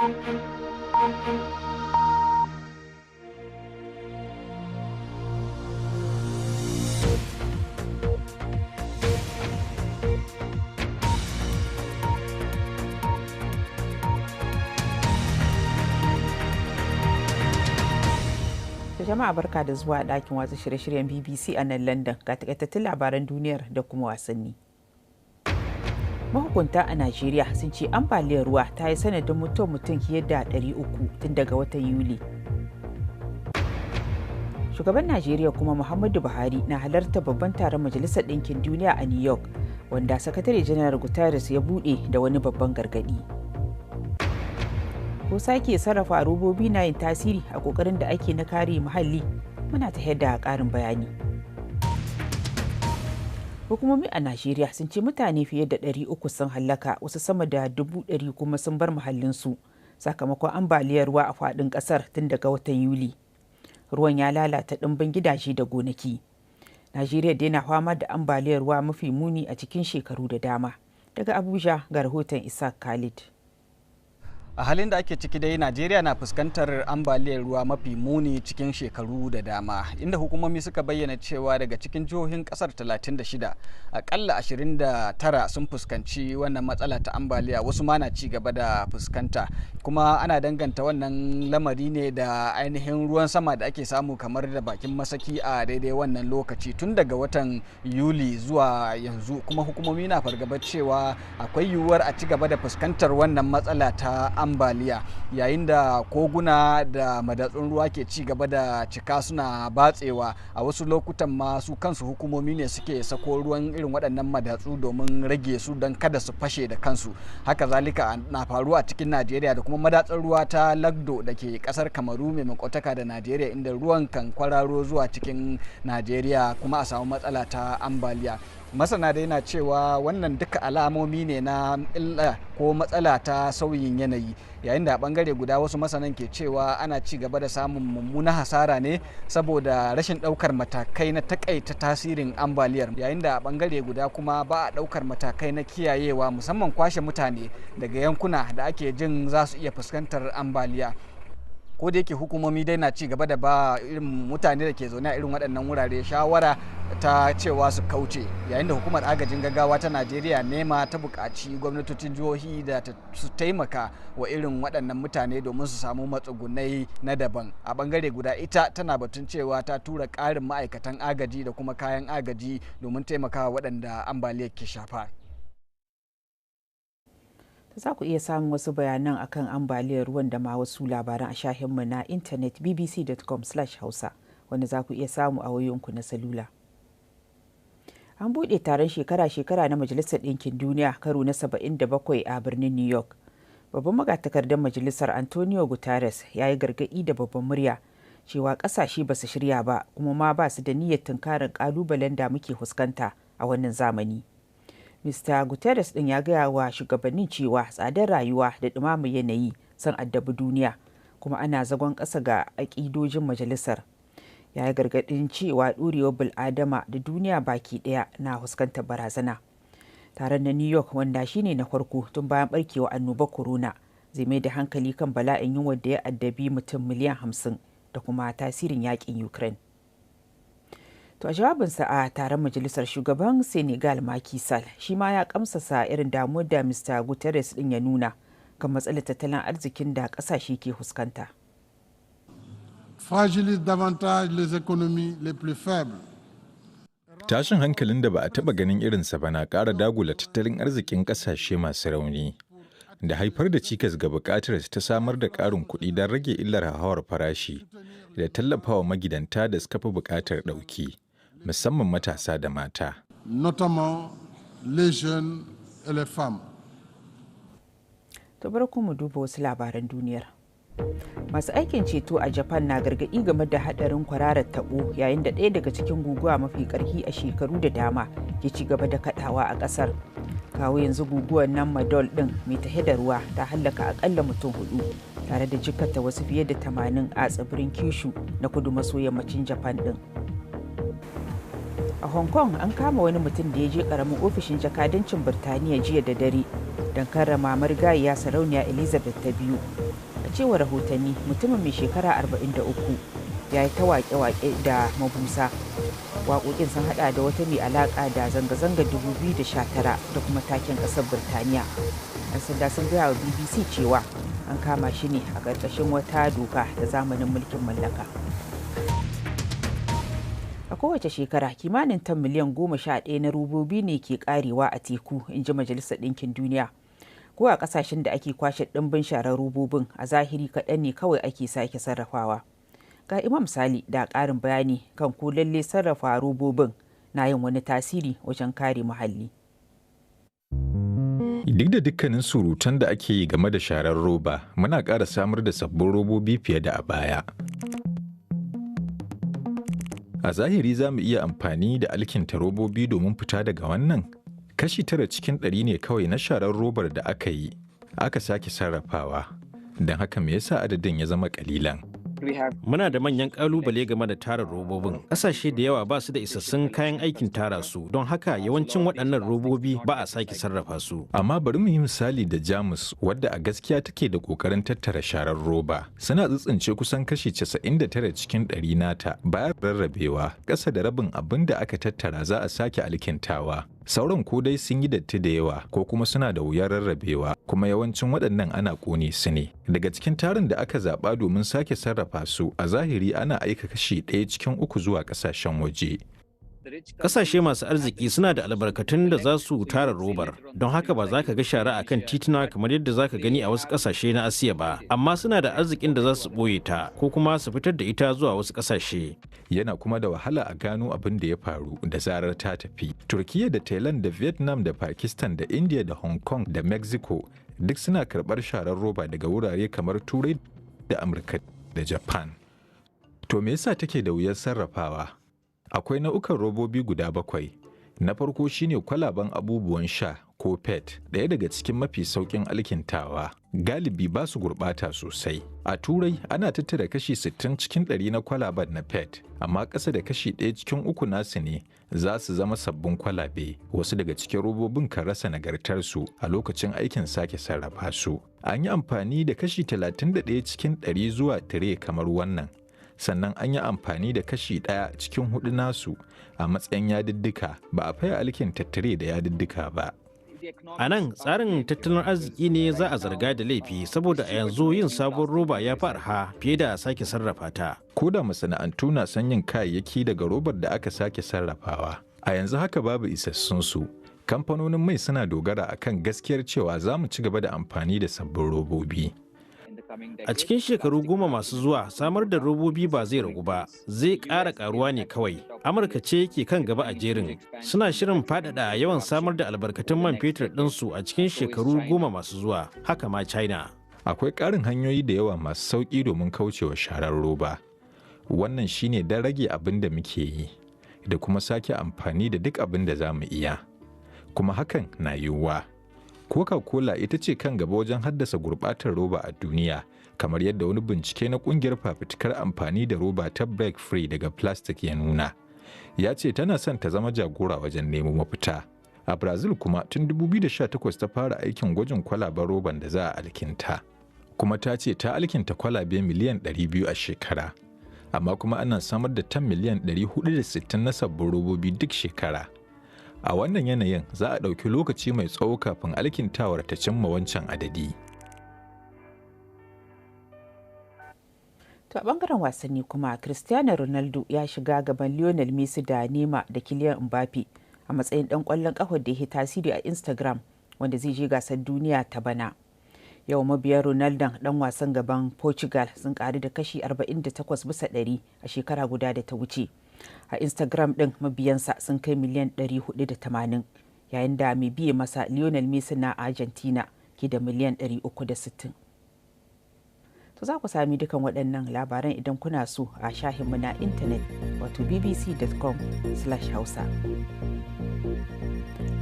Jama'a barka da zuwa ɗakin watsa shirye-shiryen BBC a nan London ga takaitattun labaran duniyar da kuma wasanni. Mahukunta a Najeriya sun ce ambaliyar ruwa ta yi sanadin mutum fiye da 300 tun daga watan Yuli. Shugaban Najeriya kuma Muhammadu Buhari na halarta babban taron Majalisar Ɗinkin Duniya a New York, wanda Sakatare Janar Guterres ya buɗe da wani babban gargaɗi. Ko sake sarrafa robobi na yin tasiri a kokarin da ake na kare muhalli, muna ta da karin bayani. Hukumomi a Najeriya sun ce mutane fiye da 300 sun hallaka, wasu sama da 100,000 kuma sun bar muhallinsu sakamakon ambaliyar ruwa a faɗin ƙasar tun daga watan Yuli. Ruwan ya lalata ɗimbin gidaje da gonaki. Najeriya dai na fama da ambaliyar ruwa mafi muni a cikin shekaru da dama. Daga Abuja ga rahoton Isaac Khalid. A halin da ake ciki dai, Najeriya na fuskantar ambaliyar ruwa mafi muni cikin shekaru da dama, inda hukumomi suka bayyana cewa daga cikin jihohin kasar 36 akalla 29 sun fuskanci wannan matsala ta ambaliya, wasu ma na ci gaba da fuskanta, kuma ana danganta wannan lamari ne da ainihin ruwan sama da ake samu kamar da bakin masaki a daidai wannan lokaci tun daga watan Yuli zuwa yanzu. Kuma hukumomi na fargabar cewa akwai yiwuwar a ci gaba da fuskantar wannan matsala ta ambaliya, yayin da koguna da madatsun ruwa ke ci gaba da cika suna batsewa. A wasu lokutan ma su kansu hukumomi ne suke sako ruwan irin waɗannan madatsu domin rage su don kada su fashe da kansu. Haka zalika na faruwa a cikin Najeriya da kuma madatsar ruwa ta Lagdo da ke kasar Kamaru mai makwataka da Najeriya, inda ruwan kan kwararo zuwa cikin Najeriya kuma a samu matsala ta ambaliya. Masana dai na cewa wannan duka alamomi ne na illa ko matsala ta sauyin yanayi, yayin da a bangare guda wasu masanan ke cewa ana ci gaba da samun mummunan hasara ne saboda rashin daukar matakai na takaita tasirin ambaliyar, yayin da a bangare guda kuma ba a daukar matakai na kiyayewa, musamman kwashe mutane daga yankuna da ake jin za su iya fuskantar ambaliya. Ko da yake hukumomi dai na ci gaba da ba irin mutane da ke zaune a irin waɗannan wurare shawara ta cewa su kauce, yayin da hukumar agajin gaggawa ta Najeriya nema ta buƙaci gwamnatocin jihohi da su taimaka wa irin waɗannan mutane domin su samu matsugunai na daban. A bangare guda ita tana batun cewa ta tura ƙarin ma'aikatan agaji da kuma kayan agaji domin taimakawa waɗanda ambaliyar ke shafa. Za ku iya samun wasu bayanan akan ambaliyar ruwan da ma wasu labaran a shahinmu na intanet bbc.com/hausa, wanda za ku iya samu a wayoyinku na salula. An buɗe taron shekara-shekara na Majalisar Ɗinkin Duniya karo na 77 a birnin New York. Babban magatakardar Majalisar Antonio Guterres ya yi gargaɗi da babban murya cewa ƙasashe ba su shirya ba, kuma ma ba su da niyyar tunkarar ƙalubalen da muke fuskanta a wannan zamani. Mr. Guterres ɗin ya gaya wa shugabannin cewa tsadar rayuwa da ɗumamar yanayi sun addabi duniya, kuma ana zagon ƙasa ga aƙidojin majalisar. Ya yi gargaɗin cewa ɗorewar bil'adama da duniya baki ɗaya na fuskantar barazana. Taron na New York, wanda shine na farko tun bayan ɓarkewa annobar corona, zai mai da hankali kan bala'in yunwa da ya addabi mutum miliyan 50 da kuma tasirin yaƙin Ukraine. To a jawabinsa a taron majalisar, shugaban Senegal Macky Sall shi ma ya kamsasa irin damuwar da Mr. Guterres din ya nuna kan matsalar tattalin arzikin da kasashe ke fuskanta. Fragilise davantage les économies les plus faibles. Tashin hankalin da ba a taɓa ganin irinsa ba na ƙara dagula tattalin arzikin ƙasashe masu rauni da haifar da cikas ga buƙatar ta samar da ƙarin kuɗi don rage illar hauhawar farashi da tallafawa magidanta da suka fi buƙatar ɗauki, musamman matasa da mata. Notamment les jeunes et les femmes. To bari mu duba wasu labaran duniyar. Masu aikin ceto a Japan na gargaɗi game da haɗarin kwararar taɓo, yayin da ɗaya daga cikin guguwa mafi ƙarfi a shekaru da dama ke ci gaba da kaɗawa a ƙasar. Kawo yanzu guguwar nan Madol ɗin mai tahe da ruwa ta hallaka akalla mutum 4 tare da jikkata wasu fiye da 80 a tsibirin Kyushu na kudu maso yammacin Japan ɗin. A Hong Kong, an kama wani mutum da ya je ƙaramin ofishin jakadancin Birtaniya jiya da dare don karrama marigayiya sarauniya Elizabeth ta biyu. A cewar rahotanni, mutumin mai shekara 43 ya yi ta waƙe-waƙe da mabusa. Waƙoƙin sun haɗa da wata mai alaƙa da zanga-zangar 2019 da kuma taken ƙasar Birtaniya. 'Yan sanda sun gaya wa BBC cewa an kama shi ne a ƙarƙashin wata doka da zamanin mulkin mallaka. A kowace shekara kimanin tan miliyan 11 na robobi ne ke karewa a teku, in ji Majalisar Ɗinkin Duniya. Ko a ƙasashen da ake kwashe ɗimbin sharar robobin a zahiri kaɗan ne kawai ake sake sarrafawa. Ga Imam Sali da ƙarin bayani kan ko lalle sarrafa robobin na yin wani tasiri wajen kare muhalli. Duk da dukkanin surutan da ake yi game da sharar roba, muna ƙara samar da sabbin robobi fiye da a baya. A zahiri za mu iya amfani da alkinta robobi domin fita daga wannan. Kashi 9 cikin 100 ne kawai na sharar robar da aka yi, aka sake sarrafawa. Don haka me yasa adadin ya zama ƙalilan? Muna da manyan kalubale game da tara robobin. Ƙasashe da yawa ba su da isassun kayan aikin tara su, don haka yawancin waɗannan robobi ba a sake sarrafa su. Amma bari mu yi misali da Jamus, wadda a gaskiya take da ƙoƙarin tattara sharar roba. Suna tsitsince kusan kashi 99 cikin 100 nata bayan rarrabewa, ƙasa da rabin abin da aka tattara za a sake alkintawa. Sauran ko dai sun yi datti da yawa ko kuma suna da wuyar rarrabewa, kuma yawancin waɗannan ana ƙone su ne. Daga cikin tarin da aka zaɓa domin sake sarrafa su, a zahiri ana aika kashi 1 cikin 3 zuwa ƙasashen waje. Ƙasashe masu arziki suna da albarkatun da za su tara robar, don haka ba za ka ga shara a kan tituna kamar yadda za ka gani a wasu ƙasashe na Asiya ba, amma suna da arzikin da za su ɓoye ta ko kuma su fitar da ita zuwa wasu ƙasashe. Yana kuma da wahala a gano abin da ya faru da zarar ta tafi. Turkiyya da Thailand da Vietnam da Pakistan da India da Hong Kong da Mexico duk suna karɓar sharar roba daga wurare kamar Turai da Amurka da Japan. To me yasa take da wuyar sarrafawa? Akwai nau'ukan robobi guda 7. Na farko shine kwalaban abubuwan sha ko PET, ɗaya daga cikin mafi sauƙin alkintawa. Galibi ba su gurɓata sosai. A Turai ana tattara kashi 60 cikin 100 na kwalaban na PET, amma ƙasa da kashi 1 cikin 3 nasu ne za su zama sabbin kwalabe. Wasu daga cikin robobin kan rasa nagartarsu a lokacin aikin sake sarrafa su. An yi amfani da kashi 31 cikin 100 zuwa tire kamar wannan. Sannan an yi amfani da kashi 1 cikin 4 nasu a matsayin yadiddika, ba a faya alkin tattare da yadiddika ba. A nan tsarin tattalin arziki ne za a zarga da laifi, saboda a yanzu yin sabon roba ya fi arha fiye da sake sarrafa ta. Ko da masana'antu na son yin kayayyaki daga robar da aka sake sarrafawa, a yanzu haka babu isassun su. Kamfanonin mai suna dogara akan gaskiyar cewa za mu ci gaba da amfani da sabbin robobi. A cikin shekaru 10 masu zuwa, samar da robobi ba zai ragu ba, zai ƙara ƙaruwa ne kawai. Amurka ce ke kan gaba a jerin. Suna shirin faɗaɗa yawan samar da albarkatun man fetur ɗinsu a cikin shekaru 10 masu zuwa, haka ma China. Akwai ƙarin hanyoyi da yawa masu sauƙi domin kaucewa sharar roba. Wannan shine don rage abin da muke yi, da kuma sake amfani da duk abin da za mu iya. Kuma hakan na yiwuwa. Coca-Cola ita ce kan gaba wajen haddasa gurɓatar roba a duniya, kamar yadda wani bincike na ƙungiyar fafutukar amfani da roba ta Break Free daga plastic ya nuna. Ya ce tana son ta zama jagora wajen nemo mafita. A Brazil kuma tun 2018 ta fara aikin gwajin kwalaben roban da za a alkinta. Kuma ta ce ta alkinta kwalabe miliyan 200 a shekara. Amma kuma ana samar da tan miliyan 460 na sabbin robobi duk shekara. A wannan yanayin za a ɗauki lokaci mai tsawo kafin alkintawar ta cimma wancan adadi. To a bangaren wasanni kuma, Cristiano Ronaldo ya shiga gaban Lionel Messi da Neymar da Kylian Mbappe a matsayin ɗan ƙwallon ƙafa da ya tasiri a Instagram wanda zai je gasar duniya ta bana. Yau mabiyan Ronaldo ɗan wasan gaban Portugal sun ƙaru da kashi 48% a shekara guda da ta wuce. A Instagram ɗin mabiyansa sun kai miliyan 480, yayin da mai biye masa Lionel Messi na Argentina ke da miliyan 360. To za ku sami dukan waɗannan labaran idan kuna so a shahinmu na intanet, wato bbc.com/hausa.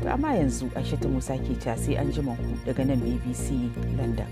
To amma yanzu Aishatu Musa ke sai an ji ku daga nan BBC London.